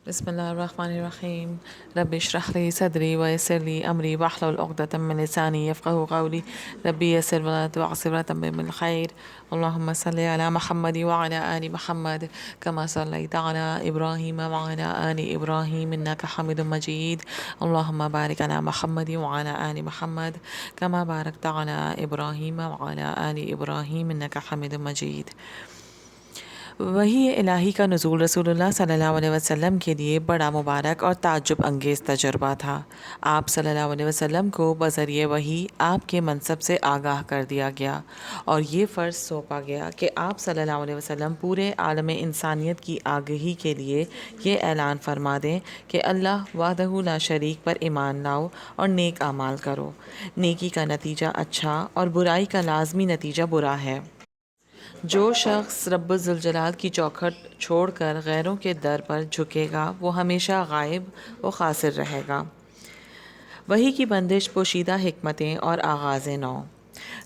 بسم الله الرحمن الرحيم. رب اشرح لي صدري ويسر لي أمري واحلل عقدة من لساني يفقه قولي. ربي يسر ولا تعسر ولا تمم بالخير. اللهم صل على محمد وعلى آل محمد كما صليت على إبراهيم وعلى آل إبراهيم إنك حميد مجيد. اللهم بارك على محمد وعلى آل محمد كما باركت على إبراهيم وعلى آل إبراهيم إنك حميد مجيد. وحی الہی کا نزول رسول اللہ صلی اللہ علیہ وسلم کے لیے بڑا مبارک اور تعجب انگیز تجربہ تھا۔ آپ صلی اللہ علیہ وسلم کو بذریعہ وحی آپ کے منصب سے آگاہ کر دیا گیا اور یہ فرض سونپا گیا کہ آپ صلی اللہ علیہ وسلم پورے عالم انسانیت کی آگہی کے لیے یہ اعلان فرما دیں کہ اللہ وحدہ لا شریک پر ایمان لاؤ اور نیک اعمال کرو۔ نیکی کا نتیجہ اچھا اور برائی کا لازمی نتیجہ برا ہے۔ جو شخص رب ذوالجلال کی چوکھٹ چھوڑ کر غیروں کے در پر جھکے گا وہ ہمیشہ غائب و خاسر رہے گا۔ وحی کی بندش، پوشیدہ حکمتیں اور آغاز نو۔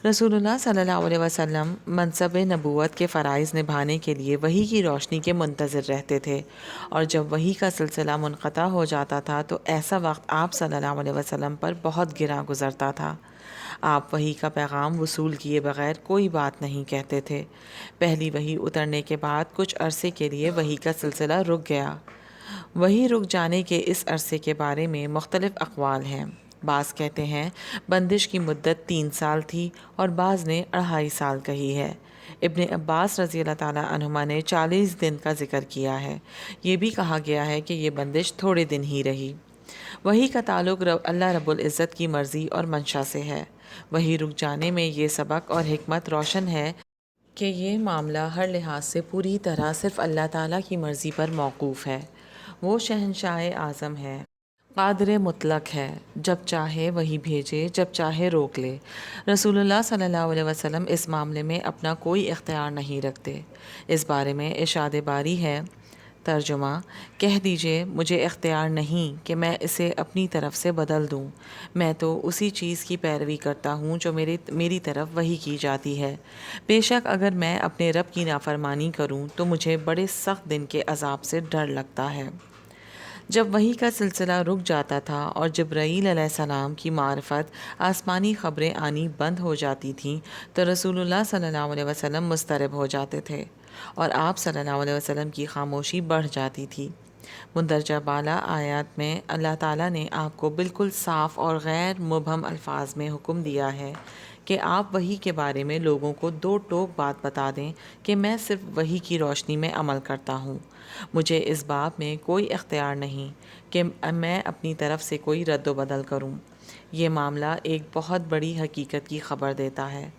رسول اللہ صلی اللہ علیہ وسلم منصب نبوت کے فرائض نبھانے کے لیے وحی کی روشنی کے منتظر رہتے تھے، اور جب وحی کا سلسلہ منقطع ہو جاتا تھا تو ایسا وقت آپ صلی اللہ علیہ وسلم پر بہت گراں گزرتا تھا۔ آپ وحی کا پیغام وصول کیے بغیر کوئی بات نہیں کہتے تھے۔ پہلی وحی اترنے کے بعد کچھ عرصے کے لیے وحی کا سلسلہ رک گیا۔ وحی رک جانے کے اس عرصے کے بارے میں مختلف اقوال ہیں۔ بعض کہتے ہیں بندش کی مدت 3 سال تھی اور بعض نے 2.5 سال کہی ہے۔ ابن عباس رضی اللہ تعالیٰ عنہما نے 40 دن کا ذکر کیا ہے۔ یہ بھی کہا گیا ہے کہ یہ بندش تھوڑے دن ہی رہی۔ وحی کا تعلق اللہ رب العزت کی مرضی اور منشا سے ہے۔ وحی رک جانے میں یہ سبق اور حکمت روشن ہے کہ یہ معاملہ ہر لحاظ سے پوری طرح صرف اللہ تعالیٰ کی مرضی پر موقوف ہے۔ وہ شہنشاہ اعظم ہے، قادر مطلق ہے، جب چاہے وحی بھیجے، جب چاہے روک لے۔ رسول اللہ صلی اللہ علیہ وسلم اس معاملے میں اپنا کوئی اختیار نہیں رکھتے۔ اس بارے میں ارشاد باری ہے، ترجمہ: کہہ دیجئے مجھے اختیار نہیں کہ میں اسے اپنی طرف سے بدل دوں، میں تو اسی چیز کی پیروی کرتا ہوں جو میری طرف وحی کی جاتی ہے۔ بے شک اگر میں اپنے رب کی نافرمانی کروں تو مجھے بڑے سخت دن کے عذاب سے ڈر لگتا ہے۔ جب وحی کا سلسلہ رک جاتا تھا اور جبرائیل علیہ السلام کی معرفت آسمانی خبریں آنی بند ہو جاتی تھیں تو رسول اللہ صلی اللہ علیہ وسلم مضطرب ہو جاتے تھے اور آپ صلی اللہ علیہ وسلم کی خاموشی بڑھ جاتی تھی۔ مندرجہ بالا آیات میں اللہ تعالیٰ نے آپ کو بالکل صاف اور غیر مبہم الفاظ میں حکم دیا ہے کہ آپ وحی کے بارے میں لوگوں کو 2 ٹوک بات بتا دیں کہ میں صرف وحی کی روشنی میں عمل کرتا ہوں۔ مجھے اس باب میں کوئی اختیار نہیں کہ میں اپنی طرف سے کوئی رد و بدل کروں۔ یہ معاملہ ایک بہت بڑی حقیقت کی خبر دیتا ہے۔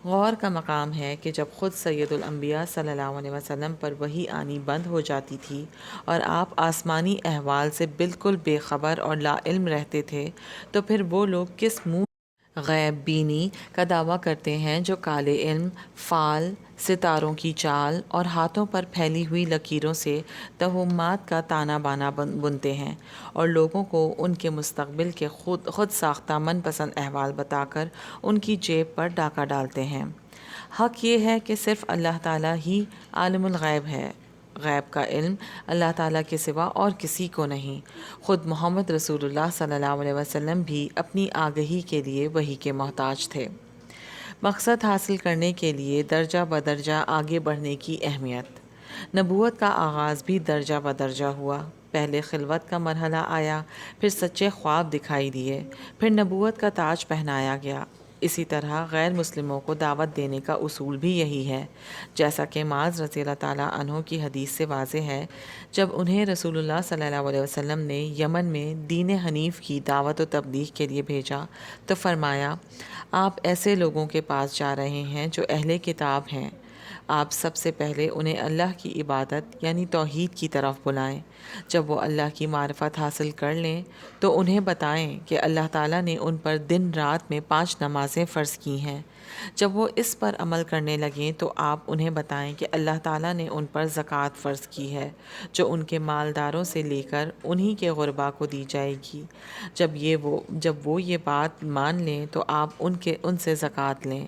غور کا مقام ہے کہ جب خود سید الانبیاء صلی اللہ علیہ وسلم پر وحی آنی بند ہو جاتی تھی اور آپ آسمانی احوال سے بالکل بے خبر اور لا علم رہتے تھے تو پھر وہ لوگ کس منہ غیب بینی کا دعویٰ کرتے ہیں جو کالے علم، فال، ستاروں کی چال اور ہاتھوں پر پھیلی ہوئی لکیروں سے توہمات کا تانا بانا بنتے ہیں اور لوگوں کو ان کے مستقبل کے خود ساختہ من پسند احوال بتا کر ان کی جیب پر ڈاکہ ڈالتے ہیں۔ حق یہ ہے کہ صرف اللہ تعالیٰ ہی عالم الغیب ہے۔ غیب کا علم اللہ تعالیٰ کے سوا اور کسی کو نہیں۔ خود محمد رسول اللہ صلی اللہ علیہ وسلم بھی اپنی آگہی کے لیے وحی کے محتاج تھے۔ مقصد حاصل کرنے کے لیے درجہ بدرجہ آگے بڑھنے کی اہمیت۔ نبوت کا آغاز بھی درجہ بدرجہ ہوا۔ پہلے خلوت کا مرحلہ آیا، پھر سچے خواب دکھائی دیے، پھر نبوت کا تاج پہنایا گیا۔ اسی طرح غیر مسلموں کو دعوت دینے کا اصول بھی یہی ہے، جیسا کہ معاذ رضی اللہ تعالیٰ عنہ کی حدیث سے واضح ہے۔ جب انہیں رسول اللہ صلی اللہ علیہ وسلم نے یمن میں دین حنیف کی دعوت و تبلیغ کے لیے بھیجا تو فرمایا، آپ ایسے لوگوں کے پاس جا رہے ہیں جو اہل کتاب ہیں، آپ سب سے پہلے انہیں اللہ کی عبادت یعنی توحید کی طرف بلائیں۔ جب وہ اللہ کی معرفت حاصل کر لیں تو انہیں بتائیں کہ اللہ تعالیٰ نے ان پر دن رات میں 5 نمازیں فرض کی ہیں۔ جب وہ اس پر عمل کرنے لگیں تو آپ انہیں بتائیں کہ اللہ تعالیٰ نے ان پر زکوٰۃ فرض کی ہے جو ان کے مالداروں سے لے کر انہی کے غربا کو دی جائے گی۔ جب وہ یہ بات مان لیں تو آپ ان سے زکوٰۃ لیں،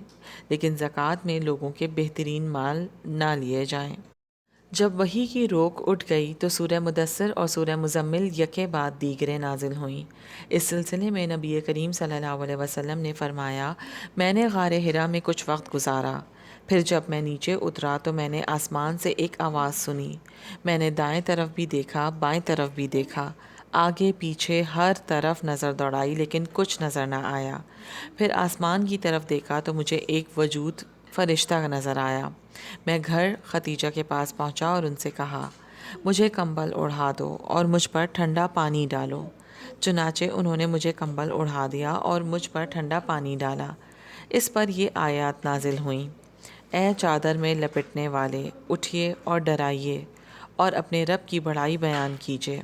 لیکن زکوٰۃ میں لوگوں کے بہترین مال نہ لیے جائیں۔ جب وحی کی روک اٹھ گئی تو سورہ مدثر اور سورہ مزمل یکے بعد دیگرے نازل ہوئیں۔ اس سلسلے میں نبی کریم صلی اللہ علیہ وسلم نے فرمایا، میں نے غار حرا میں کچھ وقت گزارا، پھر جب میں نیچے اترا تو میں نے آسمان سے ایک آواز سنی۔ میں نے دائیں طرف بھی دیکھا، بائیں طرف بھی دیکھا، آگے پیچھے ہر طرف نظر دوڑائی لیکن کچھ نظر نہ آیا۔ پھر آسمان کی طرف دیکھا تو مجھے ایک وجود فرشتہ نظر آیا۔ میں گھر خدیجہ کے پاس پہنچا اور ان سے کہا، مجھے کمبل اڑھا دو اور مجھ پر ٹھنڈا پانی ڈالو۔ چنانچہ انہوں نے مجھے کمبل اڑھا دیا اور مجھ پر ٹھنڈا پانی ڈالا۔ اس پر یہ آیات نازل ہوئیں، اے چادر میں لپٹنے والے، اٹھیے اور ڈرائیے اور اپنے رب کی بڑائی بیان کیجیے۔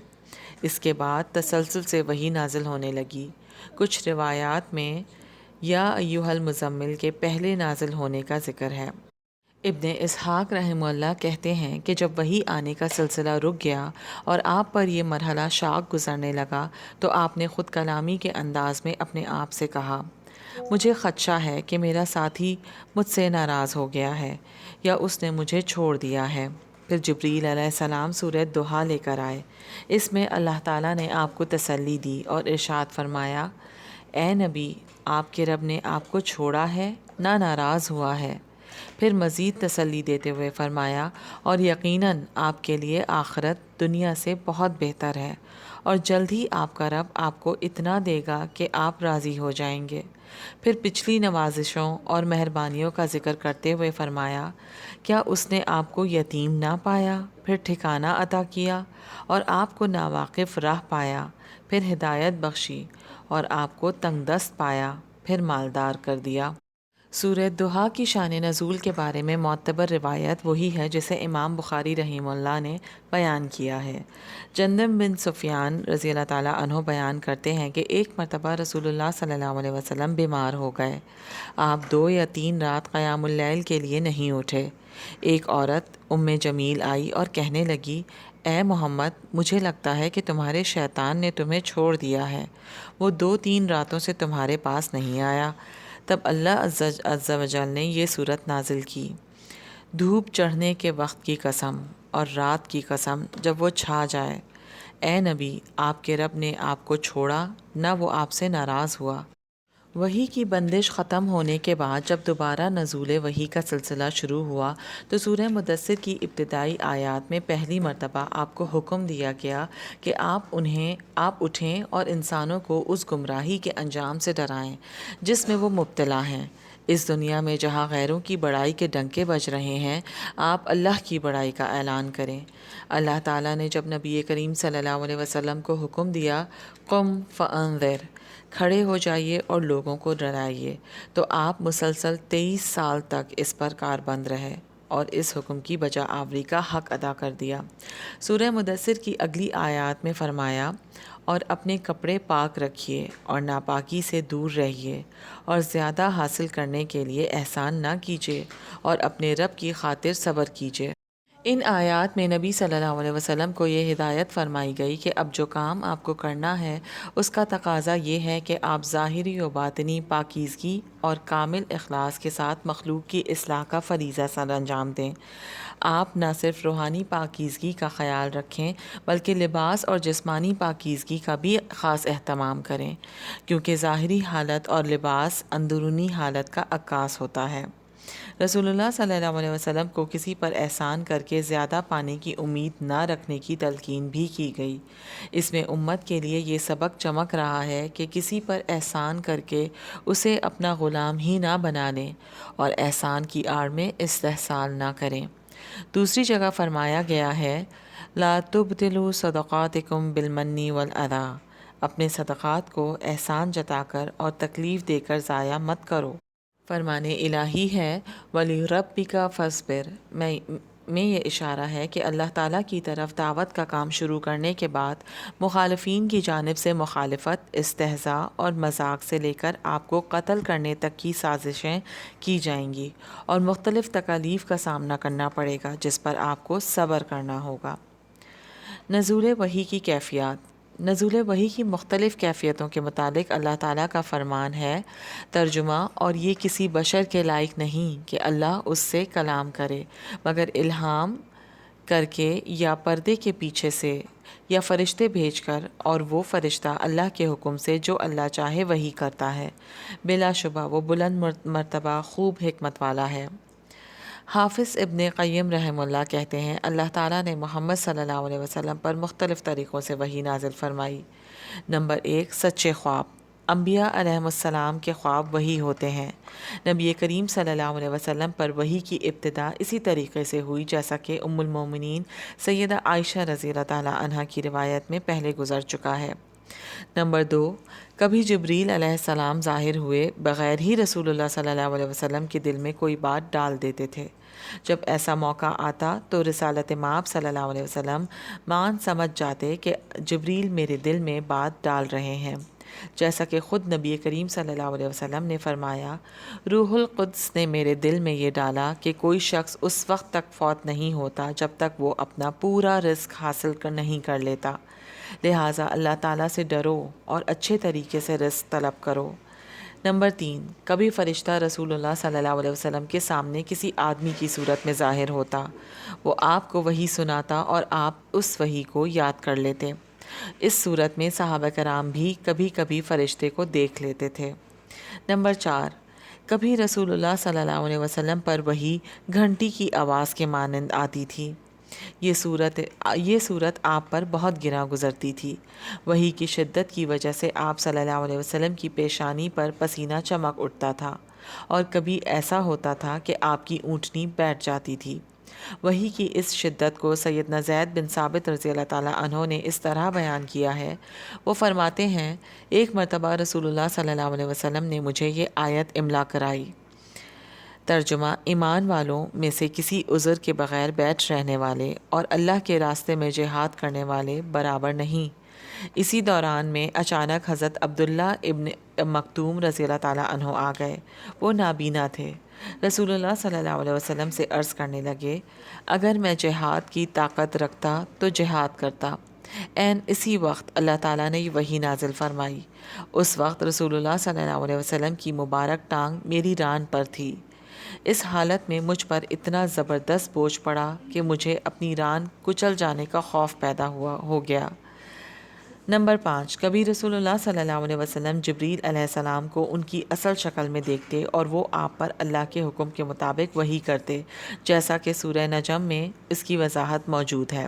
اس کے بعد تسلسل سے وحی نازل ہونے لگی۔ کچھ روایات میں یا ایھا المزمل کے پہلے نازل ہونے کا ذکر ہے۔ ابن اسحاق رحمہ اللہ کہتے ہیں کہ جب وحی آنے کا سلسلہ رک گیا اور آپ پر یہ مرحلہ شاق گزرنے لگا تو آپ نے خود کلامی کے انداز میں اپنے آپ سے کہا، مجھے خدشہ ہے کہ میرا ساتھی مجھ سے ناراض ہو گیا ہے یا اس نے مجھے چھوڑ دیا ہے۔ پھر جبریل علیہ السلام سورہ دہا لے کر آئے۔ اس میں اللہ تعالیٰ نے آپ کو تسلی دی اور ارشاد فرمایا، اے نبی، آپ کے رب نے آپ کو چھوڑا ہے، نہ ناراض ہوا ہے۔ پھر مزید تسلی دیتے ہوئے فرمایا، اور یقیناً آپ کے لیے آخرت دنیا سے بہت بہتر ہے، اور جلد ہی آپ کا رب آپ کو اتنا دے گا کہ آپ راضی ہو جائیں گے۔ پھر پچھلی نوازشوں اور مہربانیوں کا ذکر کرتے ہوئے فرمایا، کیا اس نے آپ کو یتیم نہ پایا، پھر ٹھکانہ عطا کیا اور آپ کو ناواقف راہ پایا، پھر ہدایت بخشی اور آپ کو تنگ دست پایا، پھر مالدار کر دیا۔ سورہ دہا کی شان نزول کے بارے میں معتبر روایت وہی ہے جسے امام بخاری رحمہ اللہ نے بیان کیا ہے۔ جندب بن سفیان رضی اللہ تعالیٰ عنہ بیان کرتے ہیں کہ ایک مرتبہ رسول اللہ صلی اللہ علیہ وسلم بیمار ہو گئے۔ آپ 2 یا 3 رات قیام اللیل کے لیے نہیں اٹھے۔ ایک عورت ام جمیل آئی اور کہنے لگی، اے محمد، مجھے لگتا ہے کہ تمہارے شیطان نے تمہیں چھوڑ دیا ہے، وہ 2-3 راتوں سے تمہارے پاس نہیں آیا۔ تب اللہ عز و جل نے یہ صورت نازل کی، دھوپ چڑھنے کے وقت کی قسم اور رات کی قسم جب وہ چھا جائے، اے نبی، آپ کے رب نے آپ کو چھوڑا، نہ وہ آپ سے ناراض ہوا۔ وحی کی بندش ختم ہونے کے بعد جب دوبارہ نزول وحی کا سلسلہ شروع ہوا تو سورہ مدثر کی ابتدائی آیات میں پہلی مرتبہ آپ کو حکم دیا گیا کہ آپ اٹھیں اور انسانوں کو اس گمراہی کے انجام سے ڈرائیں جس میں وہ مبتلا ہیں۔ اس دنیا میں جہاں غیروں کی بڑائی کے ڈنکے بج رہے ہیں، آپ اللہ کی بڑائی کا اعلان کریں۔ اللہ تعالیٰ نے جب نبی کریم صلی اللہ علیہ وسلم کو حکم دیا، قم فانذر، کھڑے ہو جائیے اور لوگوں کو ڈرائیے، تو آپ مسلسل 23 سال تک اس پر کاربند رہے اور اس حکم کی بجا آوری کا حق ادا کر دیا۔ سورہ مدثر کی اگلی آیات میں فرمایا، اور اپنے کپڑے پاک رکھیے اور ناپاکی سے دور رہیے اور زیادہ حاصل کرنے کے لیے احسان نہ کیجیے اور اپنے رب کی خاطر صبر کیجیے۔ ان آیات میں نبی صلی اللہ علیہ وسلم کو یہ ہدایت فرمائی گئی کہ اب جو کام آپ کو کرنا ہے اس کا تقاضا یہ ہے کہ آپ ظاہری و باطنی پاکیزگی اور کامل اخلاص کے ساتھ مخلوق کی اصلاح کا فریضہ سر انجام دیں۔ آپ نہ صرف روحانی پاکیزگی کا خیال رکھیں بلکہ لباس اور جسمانی پاکیزگی کا بھی خاص اہتمام کریں، کیونکہ ظاہری حالت اور لباس اندرونی حالت کا عکاس ہوتا ہے۔ رسول اللہ صلی اللہ علیہ وسلم کو کسی پر احسان کر کے زیادہ پانے کی امید نہ رکھنے کی تلقین بھی کی گئی۔ اس میں امت کے لیے یہ سبق چمک رہا ہے کہ کسی پر احسان کر کے اسے اپنا غلام ہی نہ بنا لیں اور احسان کی آڑ میں استحصال نہ کریں۔ دوسری جگہ فرمایا گیا ہے، لا تبطلوا صدقاتکم بالمن والاذی، اپنے صدقات کو احسان جتا کر اور تکلیف دے کر ضائع مت کرو۔ فرمان الہی ہے، وَلِرَبِّكَ فَاصْبِرْ، میں یہ اشارہ ہے کہ اللہ تعالیٰ کی طرف دعوت کا کام شروع کرنے کے بعد مخالفین کی جانب سے مخالفت، استہزاء اور مذاق سے لے کر آپ کو قتل کرنے تک کی سازشیں کی جائیں گی اور مختلف تکالیف کا سامنا کرنا پڑے گا جس پر آپ کو صبر کرنا ہوگا۔ نزول وحی کی کیفیات۔ نزول وحی کی مختلف کیفیتوں کے متعلق اللہ تعالیٰ کا فرمان ہے، ترجمہ، اور یہ کسی بشر کے لائق نہیں کہ اللہ اس سے کلام کرے مگر الہام کر کے یا پردے کے پیچھے سے یا فرشتے بھیج کر، اور وہ فرشتہ اللہ کے حکم سے جو اللہ چاہے وہی کرتا ہے، بلا شبہ وہ بلند مرتبہ خوب حکمت والا ہے۔ حافظ ابن قیم رحمہ اللہ کہتے ہیں، اللہ تعالیٰ نے محمد صلی اللہ علیہ وسلم پر مختلف طریقوں سے وحی نازل فرمائی۔ نمبر 1، سچے خواب۔ انبیاء علیہم السلام کے خواب وحی ہوتے ہیں۔ نبی کریم صلی اللہ علیہ وسلم پر وحی کی ابتدا اسی طریقے سے ہوئی جیسا کہ ام المومنین سیدہ عائشہ رضی اللہ تعالیٰ عنہ کی روایت میں پہلے گزر چکا ہے۔ نمبر 2، کبھی جبریل علیہ السلام ظاہر ہوئے بغیر ہی رسول اللہ صلی اللہ علیہ وسلم کے دل میں کوئی بات ڈال دیتے تھے۔ جب ایسا موقع آتا تو رسالت مآب صلی اللہ علیہ وسلم مان سمجھ جاتے کہ جبریل میرے دل میں بات ڈال رہے ہیں، جیسا کہ خود نبی کریم صلی اللہ علیہ وسلم نے فرمایا، روح القدس نے میرے دل میں یہ ڈالا کہ کوئی شخص اس وقت تک فوت نہیں ہوتا جب تک وہ اپنا پورا رزق حاصل نہیں کر لیتا، لہٰذا اللہ تعالیٰ سے ڈرو اور اچھے طریقے سے رزق طلب کرو۔ نمبر 3، کبھی فرشتہ رسول اللہ صلی اللہ علیہ وسلم کے سامنے کسی آدمی کی صورت میں ظاہر ہوتا، وہ آپ کو وحی سناتا اور آپ اس وحی کو یاد کر لیتے۔ اس صورت میں صحابہ کرام بھی کبھی کبھی فرشتے کو دیکھ لیتے تھے۔ نمبر 4، کبھی رسول اللہ صلی اللہ علیہ وسلم پر وحی گھنٹی کی آواز کے مانند آتی تھی۔ یہ صورت آپ پر بہت گراں گزرتی تھی۔ وحی کی شدت کی وجہ سے آپ صلی اللہ علیہ وسلم کی پیشانی پر پسینہ چمک اٹھتا تھا، اور کبھی ایسا ہوتا تھا کہ آپ کی اونٹنی بیٹھ جاتی تھی۔ وحی کی اس شدت کو سیدنا زید بن ثابت رضی اللہ تعالیٰ عنہ نے اس طرح بیان کیا ہے، وہ فرماتے ہیں، ایک مرتبہ رسول اللہ صلی اللہ علیہ وسلم نے مجھے یہ آیت املا کرائی۔ ترجمہ، ایمان والوں میں سے کسی عذر کے بغیر بیٹھ رہنے والے اور اللہ کے راستے میں جہاد کرنے والے برابر نہیں۔ اسی دوران میں اچانک حضرت عبداللہ ابن مکتوم رضی اللہ تعالیٰ عنہ آ گئے۔ وہ نابینا تھے۔ رسول اللہ صلی اللہ علیہ وسلم سے عرض کرنے لگے، اگر میں جہاد کی طاقت رکھتا تو جہاد کرتا۔ عین اسی وقت اللہ تعالیٰ نے یہ وحی نازل فرمائی۔ اس وقت رسول اللہ صلی اللہ علیہ وسلم کی مبارک ٹانگ میری ران پر تھی۔ اس حالت میں مجھ پر اتنا زبردست بوجھ پڑا کہ مجھے اپنی ران کچل جانے کا خوف پیدا ہو گیا۔ نمبر 5، کبھی رسول اللہ صلی اللہ علیہ وسلم جبریل علیہ السلام کو ان کی اصل شکل میں دیکھتے اور وہ آپ پر اللہ کے حکم کے مطابق وحی کرتے، جیسا کہ سورہ نجم میں اس کی وضاحت موجود ہے۔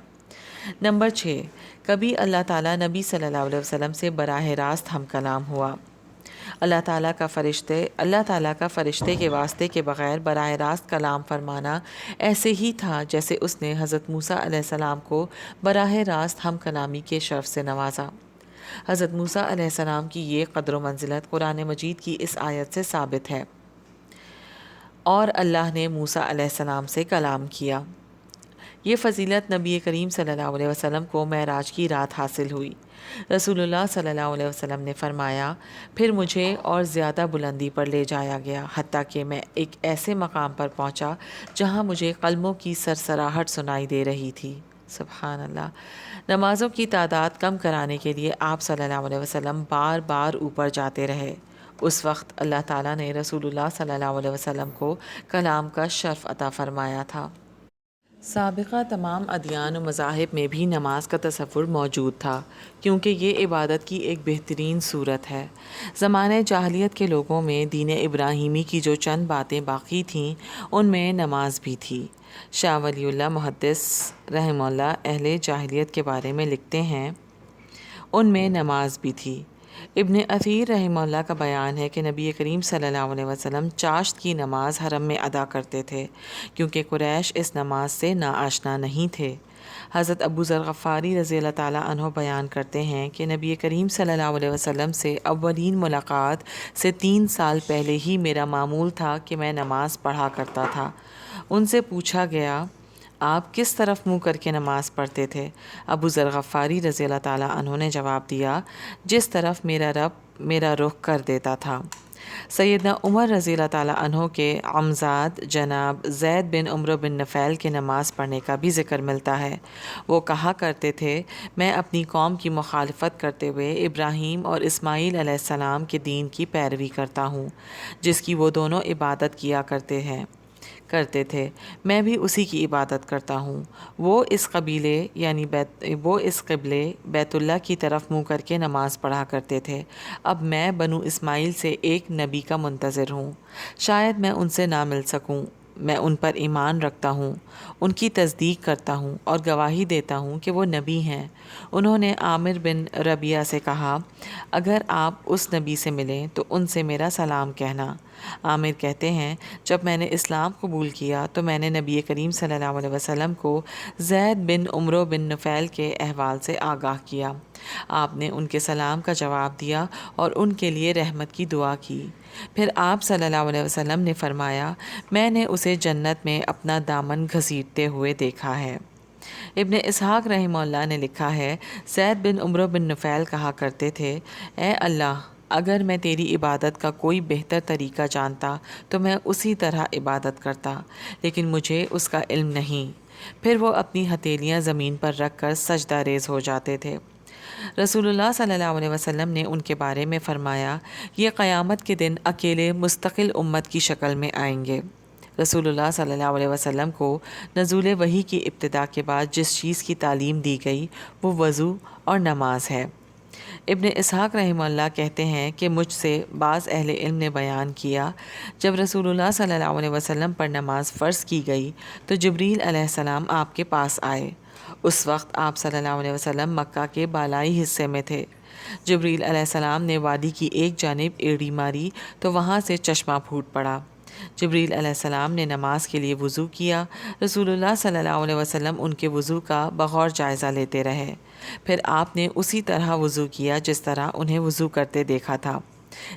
نمبر 6، کبھی اللہ تعالیٰ نبی صلی اللہ علیہ وسلم سے براہ راست ہم کلام ہوا۔ اللہ تعالیٰ کا فرشتے کے واسطے کے بغیر براہ راست کلام فرمانا ایسے ہی تھا جیسے اس نے حضرت موسیٰ علیہ السلام کو براہ راست ہم کلامی کے شرف سے نوازا۔ حضرت موسیٰ علیہ السلام کی یہ قدر و منزلت قرآن مجید کی اس آیت سے ثابت ہے، اور اللہ نے موسیٰ علیہ السلام سے کلام کیا۔ یہ فضیلت نبی کریم صلی اللہ علیہ وسلم کو معراج کی رات حاصل ہوئی۔ رسول اللہ صلی اللہ علیہ وسلم نے فرمایا، پھر مجھے اور زیادہ بلندی پر لے جایا گیا، حتیٰ کہ میں ایک ایسے مقام پر پہنچا جہاں مجھے قلموں کی سرسراہٹ سنائی دے رہی تھی۔ سبحان اللہ۔ نمازوں کی تعداد کم کرانے کے لیے آپ صلی اللہ علیہ وسلم بار بار اوپر جاتے رہے۔ اس وقت اللہ تعالیٰ نے رسول اللہ صلی اللہ علیہ وسلم کو کلام کا شرف عطا فرمایا تھا۔ سابقہ تمام ادیان و مذاہب میں بھی نماز کا تصور موجود تھا، کیونکہ یہ عبادت کی ایک بہترین صورت ہے۔ زمانہ جاہلیت کے لوگوں میں دین ابراہیمی کی جو چند باتیں باقی تھیں، ان میں نماز بھی تھی۔ شاہ ولی اللہ محدث رحمہ اللہ اہل جاہلیت کے بارے میں لکھتے ہیں، ان میں نماز بھی تھی۔ ابن اثیر رحمہ اللہ کا بیان ہے کہ نبی کریم صلی اللہ علیہ وسلم چاشت کی نماز حرم میں ادا کرتے تھے، کیونکہ قریش اس نماز سے ناآشنا نہیں تھے۔ حضرت ابو ذر غفاری رضی اللہ تعالیٰ عنہ بیان کرتے ہیں کہ نبی کریم صلی اللہ علیہ وسلم سے اولین ملاقات سے 3 سال پہلے ہی میرا معمول تھا کہ میں نماز پڑھا کرتا تھا۔ ان سے پوچھا گیا، آپ کس طرف منہ کر کے نماز پڑھتے تھے؟ ابو ذر غفاری رضی اللہ تعالیٰ عنہ نے جواب دیا، جس طرف میرا رب میرا رخ کر دیتا تھا۔ سیدنا عمر رضی اللہ تعالیٰ عنہ کے عمزاد جناب زید بن عمرو بن نفیل کے نماز پڑھنے کا بھی ذکر ملتا ہے۔ وہ کہا کرتے تھے، میں اپنی قوم کی مخالفت کرتے ہوئے ابراہیم اور اسماعیل علیہ السلام کے دین کی پیروی کرتا ہوں، جس کی وہ دونوں عبادت کیا کرتے ہیں۔ کرتے تھے، میں بھی اسی کی عبادت کرتا ہوں۔ وہ اس قبلے بیت اللہ کی طرف منہ کر کے نماز پڑھا کرتے تھے۔ اب میں بنو اسماعیل سے ایک نبی کا منتظر ہوں، شاید میں ان سے نہ مل سکوں۔ میں ان پر ایمان رکھتا ہوں، ان کی تصدیق کرتا ہوں اور گواہی دیتا ہوں کہ وہ نبی ہیں۔ انہوں نے عامر بن ربیعہ سے کہا، اگر آپ اس نبی سے ملیں تو ان سے میرا سلام کہنا۔ عامر کہتے ہیں، جب میں نے اسلام قبول کیا تو میں نے نبی کریم صلی اللہ علیہ وسلم کو زید بن عمرو بن نفیل کے احوال سے آگاہ کیا۔ آپ نے ان کے سلام کا جواب دیا اور ان کے لیے رحمت کی دعا کی۔ پھر آپ صلی اللہ علیہ وسلم نے فرمایا، میں نے اسے جنت میں اپنا دامن گھسیٹتے ہوئے دیکھا ہے۔ ابن اسحاق رحمہ اللہ نے لکھا ہے، زید بن عمرو بن نفیل کہا کرتے تھے، اے اللہ، اگر میں تیری عبادت کا کوئی بہتر طریقہ جانتا تو میں اسی طرح عبادت کرتا، لیکن مجھے اس کا علم نہیں۔ پھر وہ اپنی ہتھیلیاں زمین پر رکھ کر سجدہ ریز ہو جاتے تھے۔ رسول اللہ صلی اللہ علیہ وسلم نے ان کے بارے میں فرمایا، یہ قیامت کے دن اکیلے مستقل امت کی شکل میں آئیں گے۔ رسول اللہ صلی اللہ علیہ وسلم کو نزول وحی کی ابتدا کے بعد جس چیز کی تعلیم دی گئی وہ وضو اور نماز ہے۔ ابن اسحاق رحمہ اللہ کہتے ہیں کہ مجھ سے بعض اہل علم نے بیان کیا، جب رسول اللہ صلی اللہ علیہ وسلم پر نماز فرض کی گئی تو جبریل علیہ السلام آپ کے پاس آئے۔ اس وقت آپ صلی اللہ علیہ وسلم مکہ کے بالائی حصے میں تھے۔ جبریل علیہ السلام نے وادی کی ایک جانب ایڑی ماری تو وہاں سے چشمہ پھوٹ پڑا۔ جبریل علیہ السلام نے نماز کے لیے وضو کیا۔ رسول اللہ صلی اللہ علیہ وسلم ان کے وضو کا بغور جائزہ لیتے رہے۔ پھر آپ نے اسی طرح وضو کیا جس طرح انہیں وضو کرتے دیکھا تھا۔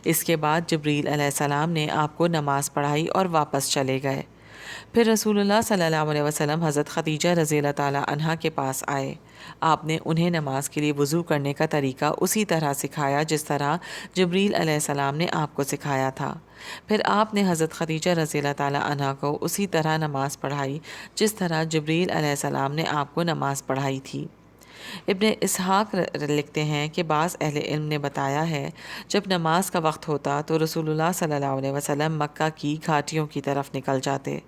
اس کے بعد جبریل علیہ السلام نے آپ کو نماز پڑھائی اور واپس چلے گئے۔ پھر رسول اللہ صلی اللہ علیہ وسلم حضرت خدیجہ رضی اللہ تعالی عنہا کے پاس آئے۔ آپ نے انہیں نماز کے لیے وضو کرنے کا طریقہ اسی طرح سکھایا جس طرح جبریل علیہ السلام نے آپ کو سکھایا تھا۔ پھر آپ نے حضرت خدیجہ رضی اللہ تعالی عنہا کو اسی طرح نماز پڑھائی جس طرح جبریل علیہ السلام نے آپ کو نماز پڑھائی تھی۔ ابن اسحاق لکھتے ہیں کہ بعض اہل علم نے بتایا ہے، جب نماز کا وقت ہوتا تو رسول اللہ صلی اللہ علیہ وسلم مکہ کی گھاٹیوں کی طرف نکل جاتے۔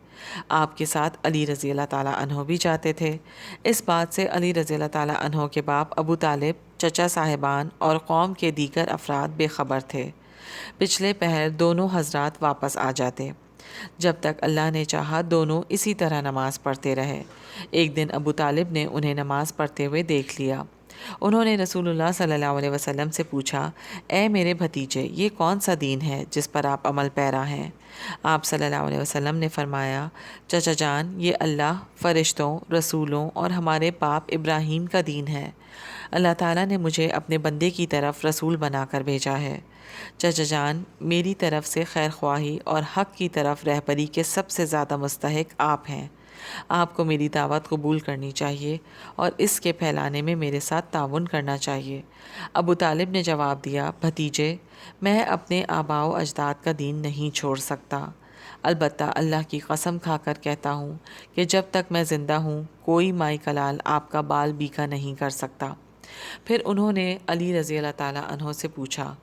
آپ کے ساتھ علی رضی اللہ تعالیٰ عنہ بھی جاتے تھے۔ اس بات سے علی رضی اللہ تعالیٰ عنہ کے باپ ابو طالب، چچا صاحبان اور قوم کے دیگر افراد بے خبر تھے۔ پچھلے پہر دونوں حضرات واپس آ جاتے۔ جب تک اللہ نے چاہا دونوں اسی طرح نماز پڑھتے رہے۔ ایک دن ابو طالب نے انہیں نماز پڑھتے ہوئے دیکھ لیا۔ انہوں نے رسول اللہ صلی اللہ علیہ وسلم سے پوچھا، اے میرے بھتیجے، یہ کون سا دین ہے جس پر آپ عمل پیرا ہیں؟ آپ صلی اللہ علیہ وسلم نے فرمایا، چچا جان، یہ اللہ، فرشتوں، رسولوں اور ہمارے باپ ابراہیم کا دین ہے۔ اللہ تعالیٰ نے مجھے اپنے بندے کی طرف رسول بنا کر بھیجا ہے۔ چچا جان، میری طرف سے خیر خواہی اور حق کی طرف رہبری کے سب سے زیادہ مستحق آپ ہیں۔ آپ کو میری دعوت قبول کرنی چاہیے اور اس کے پھیلانے میں میرے ساتھ تعاون کرنا چاہیے۔ ابو طالب نے جواب دیا، بھتیجے، میں اپنے آباء و اجداد کا دین نہیں چھوڑ سکتا، البتہ اللہ کی قسم کھا کر کہتا ہوں کہ جب تک میں زندہ ہوں کوئی مائی کلال آپ کا بال بیکا نہیں کر سکتا۔ پھر انہوں نے علی رضی اللہ تعالیٰ عنہ سے پوچھا،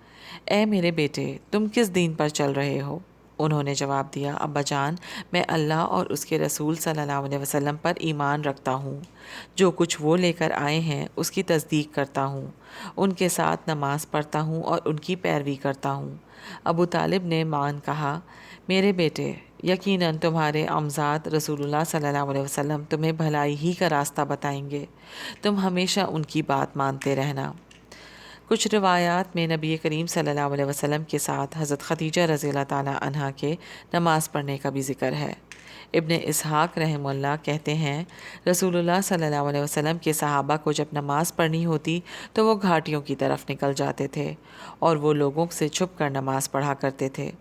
اے میرے بیٹے، تم کس دین پر چل رہے ہو؟ انہوں نے جواب دیا، ابا جان، میں اللہ اور اس کے رسول صلی اللہ علیہ وسلم پر ایمان رکھتا ہوں۔ جو کچھ وہ لے کر آئے ہیں اس کی تصدیق کرتا ہوں، ان کے ساتھ نماز پڑھتا ہوں اور ان کی پیروی کرتا ہوں۔ ابو طالب نے مان کہا، میرے بیٹے، یقیناً تمہارے امزاد رسول اللہ صلی اللہ علیہ وسلم تمہیں بھلائی ہی کا راستہ بتائیں گے، تم ہمیشہ ان کی بات مانتے رہنا۔ کچھ روایات میں نبی کریم صلی اللہ علیہ وسلم کے ساتھ حضرت خدیجہ رضی اللہ تعالیٰ عنہا کے نماز پڑھنے کا بھی ذکر ہے۔ ابن اسحاق رحمہ اللہ کہتے ہیں، رسول اللہ صلی اللہ علیہ وسلم کے صحابہ کو جب نماز پڑھنی ہوتی تو وہ گھاٹیوں کی طرف نکل جاتے تھے اور وہ لوگوں سے چھپ کر نماز پڑھا کرتے تھے۔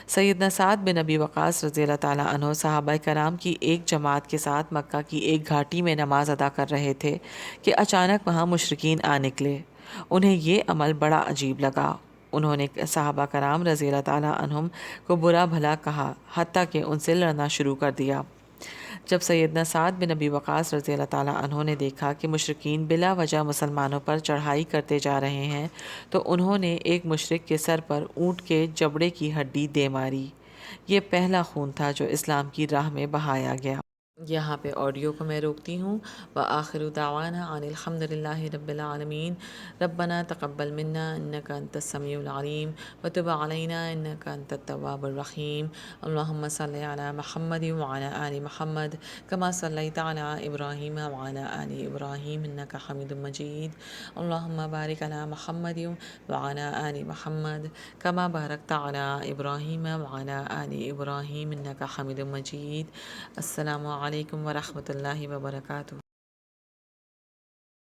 سیدنا سعد بن ابی وقاص رضی اللہ تعالیٰ عنہ صحابہ کرام کی ایک جماعت کے ساتھ مکہ کی ایک گھاٹی میں نماز ادا کر رہے تھے کہ اچانک وہاں مشرکین آ نکلے۔ انہیں یہ عمل بڑا عجیب لگا۔ انہوں نے صحابہ کرام رضی اللہ تعالیٰ عنہم کو برا بھلا کہا، حتیٰ کہ ان سے لڑنا شروع کر دیا۔ جب سیدنا سعد بن ابی وقاص رضی اللہ تعالیٰ عنہ نے دیکھا کہ مشرکین بلا وجہ مسلمانوں پر چڑھائی کرتے جا رہے ہیں تو انہوں نے ایک مشرک کے سر پر اونٹ کے جبڑے کی ہڈی دے ماری۔ یہ پہلا خون تھا جو اسلام کی راہ میں بہایا گیا۔ یہاں پہ آڈیو کو میں روکتی ہوں۔ وآخر دعوانا ان الحمد للہ رب العالمین۔ ربنا تقبل منا انک انت السمیع العلیم وتب علینا انک انت التواب الرحیم۔ اللہم صلی علی محمد وعلی آل محمد کما صلیت علی ابراہیم وعلی آل ابراہیم انک حمید مجید۔ اللہم بارک علی محمد وعلی آل محمد کما بارکت علی ابراہیم وعلی آل ابراہیم انک حمید مجید۔ السلام علیکم ورحمۃ اللہ وبرکاتہ۔